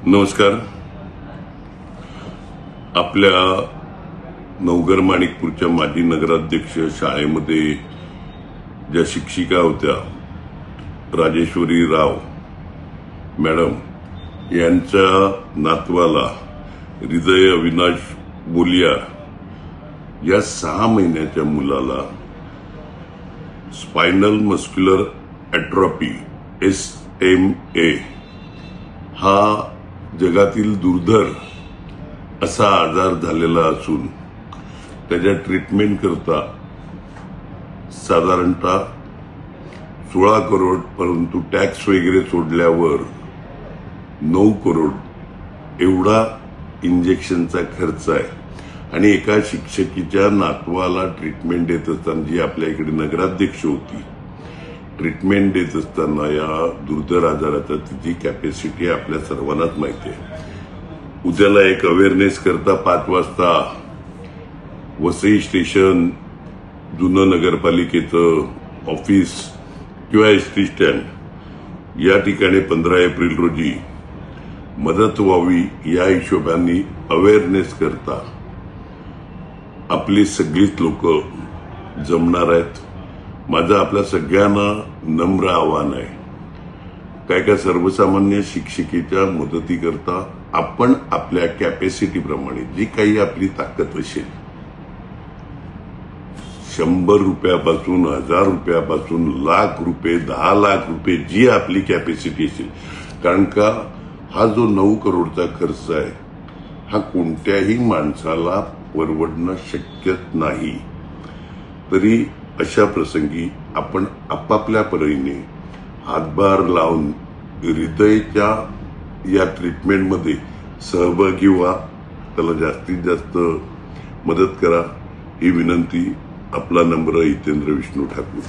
नमस्कार. आपल्या नवघर माणिकपूरच्या माजी नगराध्यक्ष शाळेमध्ये ज्या शिक्षिका होत्या राजेश्वरी राव मॅडम यांच्या नातवाला हृदय अविनाश बोलिया या 6 महिन्याच्या मुलाला स्पायनल मस्क्युलर ॲट्रॉफी SMA हा जगातील दुर्धर असा आजार झालेला असून त्याच्या ट्रीटमेंट करता साधारणतः 16 करोड, परंतु टॅक्स वगैरे सोडल्यावर 9 करोड एवढा इंजेक्शनचा खर्च आहे. आणि एका शिक्षकीच्या नातवाला ट्रीटमेंट देत असताना, जी आपल्या इकडे नगराध्यक्ष होती, ट्रीटमेंट देत असताना या दुर्धर आजाराचा तिची कॅपॅसिटी आपल्या सर्वांनाच माहिती आहे. उद्याला एक अवेअरनेस करता 5 वाजता वसई स्टेशन, जुनं नगरपालिकेचं ऑफिस किंवा एसटी स्टँड या ठिकाणी 15 एप्रिल रोजी मदत व्हावी या हिशोबाने अवेअरनेस करता आपली सगळीच लोक जमणार आहेत. माझं आपल्या सगळ्यांना नम्र आव्हान आहे, काय सर्वसामान्य शिक्षिकेच्या मदतीकरता आपण आपल्या कॅपॅसिटीप्रमाणे जी काही आपली ताकद असेल, 100 रुपयापासून 1000 रुपयापासून लाख रुपये, 10 लाख रुपये, जी आपली कॅपॅसिटी असेल, कारण का हा जो 9 करोडचा खर्च आहे हा कोणत्याही माणसाला परवडणं शक्य नाही. तरी अशा प्रसंगी आपण आपापल्या परीने हातभार लावून हृदयाच्या या ट्रीटमेंटमध्ये सहभागी व्हा, त्याला जास्तीत जास्त मदत करा ही विनंती. आपला नम्र हितेंद्र विष्णू ठाकूर.